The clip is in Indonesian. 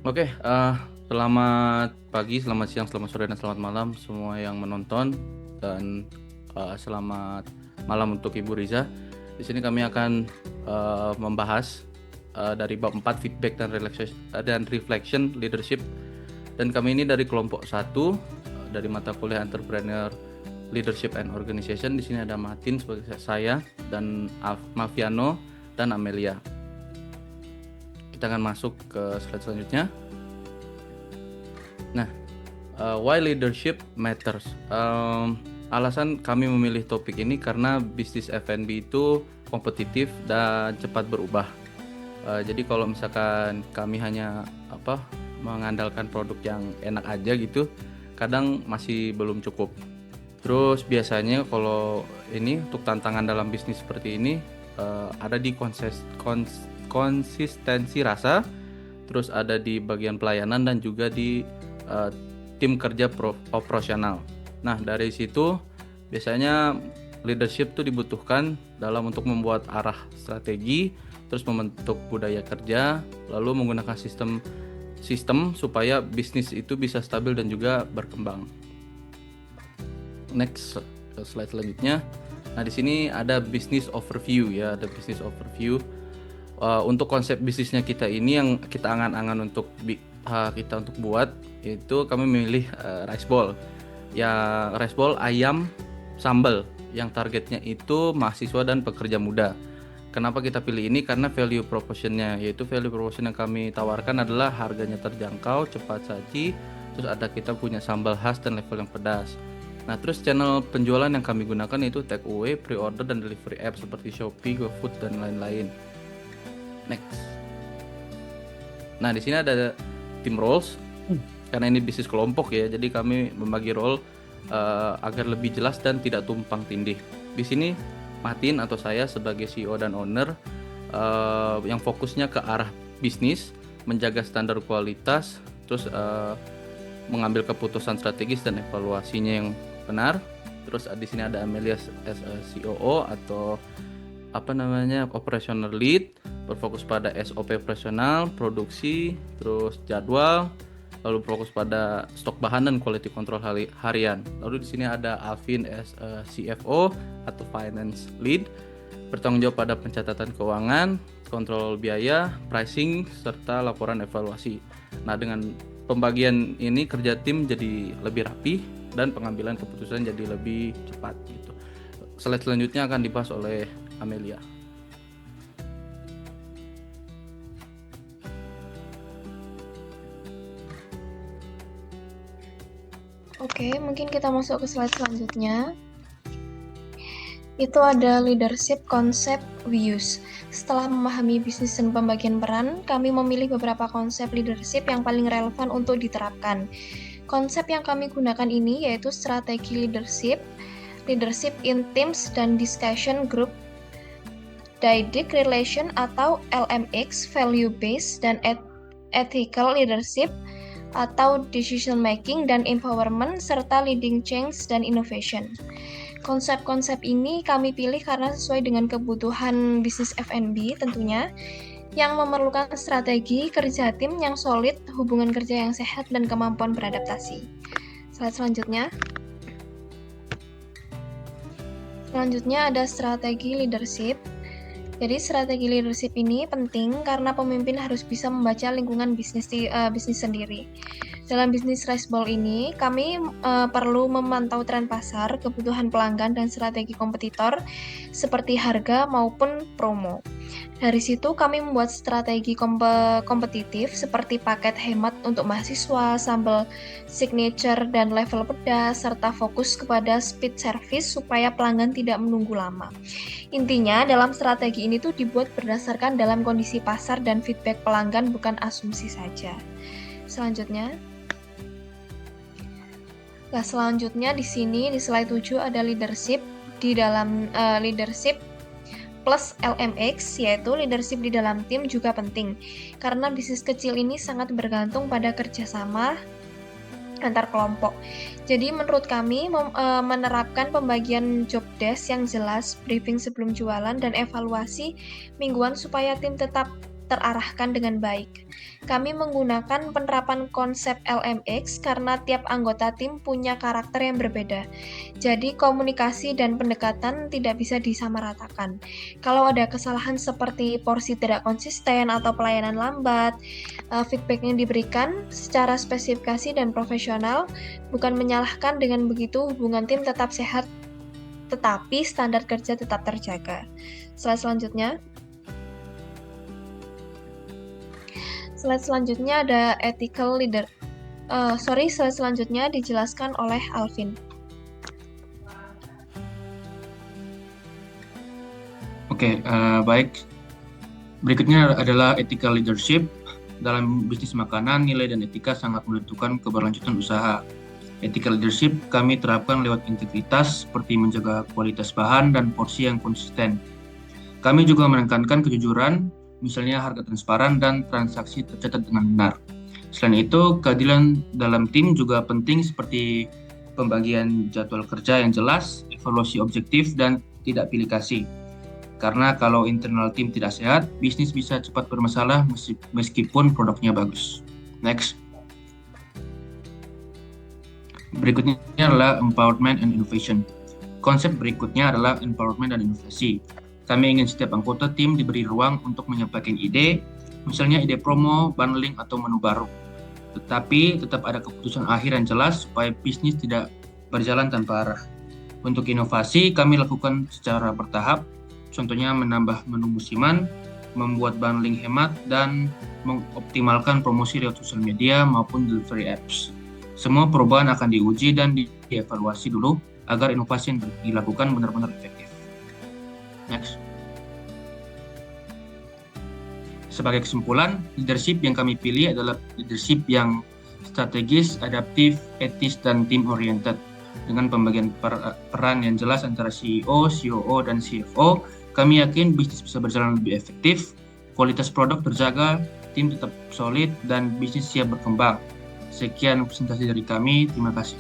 Oke, selamat pagi, selamat siang, selamat sore, dan selamat malam semua yang menonton dan selamat malam untuk Ibu Riza. Di sini kami akan membahas dari bab 4 feedback dan reflection leadership. Dan kami ini dari kelompok 1 dari mata kuliah Entrepreneur Leadership and Organization. Di sini ada Martin sebagai saya dan Maviano dan Amelia. Kita akan masuk ke slide selanjutnya. Nah, why leadership matters? Alasan kami memilih topik ini karena bisnis F&B itu kompetitif dan cepat berubah. Jadi kalau misalkan kami hanya mengandalkan produk yang enak aja gitu, kadang masih belum cukup. Terus biasanya kalau ini untuk tantangan dalam bisnis seperti ini ada di konsistensi rasa, terus ada di bagian pelayanan dan juga di tim kerja operasional. Nah, dari situ biasanya leadership tuh dibutuhkan dalam untuk membuat arah strategi, terus membentuk budaya kerja, lalu menggunakan sistem supaya bisnis itu bisa stabil dan juga berkembang. Next slide selanjutnya. Nah, di sini ada business overview ya, ada business overview. Untuk konsep bisnisnya kita ini yang kita angan-angan untuk kita untuk buat itu kami memilih rice bowl. Ya, rice bowl ayam sambal yang targetnya itu mahasiswa dan pekerja muda. Kenapa kita pilih ini? Karena value proposition-nya, yaitu value proposition yang kami tawarkan adalah harganya terjangkau, cepat saji, terus ada kita punya sambal khas dan level yang pedas. Nah, terus channel penjualan yang kami gunakan itu take away, pre-order, dan delivery app seperti Shopee, GoFood, dan lain-lain. Next. Nah, di sini ada team roles. Karena ini bisnis kelompok ya, jadi kami membagi role agar lebih jelas dan tidak tumpang tindih. Di sini Martin atau saya sebagai CEO dan owner yang fokusnya ke arah bisnis, menjaga standar kualitas, terus mengambil keputusan strategis dan evaluasinya yang benar. Terus di sini ada Amelia as COO atau operational lead, berfokus pada SOP operasional, produksi, terus jadwal, lalu fokus pada stok bahan dan quality control harian. Lalu di sini ada Alvin as CFO atau finance lead, bertanggung jawab pada pencatatan keuangan, kontrol biaya, pricing, serta laporan evaluasi. Nah, dengan pembagian ini kerja tim jadi lebih rapi dan pengambilan keputusan jadi lebih cepat gitu. Slide selanjutnya akan dibahas oleh Amelia. Oke, mungkin kita masuk ke slide selanjutnya. Itu ada leadership konsep we use. Setelah memahami bisnis dan pembagian peran, kami memilih beberapa konsep leadership yang paling relevan untuk diterapkan. Konsep yang kami gunakan ini yaitu strategi leadership, leadership in teams dan discussion group, dyadic relation atau LMX, value based dan ethical leadership atau decision making dan empowerment serta leading change dan innovation. Konsep-konsep ini kami pilih karena sesuai dengan kebutuhan bisnis F&B tentunya, yang memerlukan strategi kerja tim yang solid, hubungan kerja yang sehat, dan kemampuan beradaptasi. Slide selanjutnya. Selanjutnya ada strategi leadership. Jadi strategi leadership ini penting karena pemimpin harus bisa membaca lingkungan bisnis sendiri. Dalam bisnis rice bowl ini, kami perlu memantau tren pasar, kebutuhan pelanggan, dan strategi kompetitor seperti harga maupun promo. Dari situ kami membuat strategi kompetitif seperti paket hemat untuk mahasiswa, sambal signature dan level pedas, serta fokus kepada speed service supaya pelanggan tidak menunggu lama. Intinya, dalam strategi ini tuh dibuat berdasarkan dalam kondisi pasar dan feedback pelanggan, bukan asumsi saja. Selanjutnya. Nah, selanjutnya di sini di slide 7 ada leadership. Di dalam leadership plus LMX, yaitu leadership di dalam tim juga penting. Karena bisnis kecil ini sangat bergantung pada kerjasama antar kelompok. Jadi menurut kami menerapkan pembagian job desk yang jelas, briefing sebelum jualan, dan evaluasi mingguan supaya tim tetap terarahkan dengan baik. Kami menggunakan penerapan konsep LMX karena tiap anggota tim punya karakter yang berbeda. Jadi komunikasi dan pendekatan tidak bisa disamaratakan. Kalau ada kesalahan seperti porsi tidak konsisten atau pelayanan lambat, feedback yang diberikan secara spesifikasi dan profesional, bukan menyalahkan. Dengan begitu hubungan tim tetap sehat tetapi standar kerja tetap terjaga. Slide selanjutnya. Slide selanjutnya ada ethical leader. Slide selanjutnya dijelaskan oleh Alvin. Oke, baik. Berikutnya adalah ethical leadership. Dalam bisnis makanan, nilai dan etika sangat menentukan keberlanjutan usaha. Ethical leadership kami terapkan lewat integritas seperti menjaga kualitas bahan dan porsi yang konsisten. Kami juga menekankan kejujuran, misalnya harga transparan dan transaksi tercatat dengan benar. Selain itu, keadilan dalam tim juga penting seperti pembagian jadwal kerja yang jelas, evaluasi objektif, dan tidak pilih kasih. Karena kalau internal tim tidak sehat, bisnis bisa cepat bermasalah meskipun produknya bagus. Next. Berikutnya adalah empowerment and innovation. Konsep berikutnya adalah empowerment dan inovasi. Kami ingin setiap anggota tim diberi ruang untuk menyampaikan ide, misalnya ide promo, bundling, atau menu baru. Tetapi tetap ada keputusan akhir yang jelas supaya bisnis tidak berjalan tanpa arah. Untuk inovasi, kami lakukan secara bertahap, contohnya menambah menu musiman, membuat bundling hemat, dan mengoptimalkan promosi lewat sosial media maupun delivery apps. Semua perubahan akan diuji dan dievaluasi dulu agar inovasi yang dilakukan benar-benar efektif. Next. Sebagai kesimpulan, leadership yang kami pilih adalah leadership yang strategis, adaptif, etis, dan team-oriented. Dengan pembagian peran yang jelas antara CEO, COO, dan CFO, kami yakin bisnis bisa berjalan lebih efektif, kualitas produk terjaga, tim tetap solid, dan bisnis siap berkembang. Sekian presentasi dari kami, terima kasih.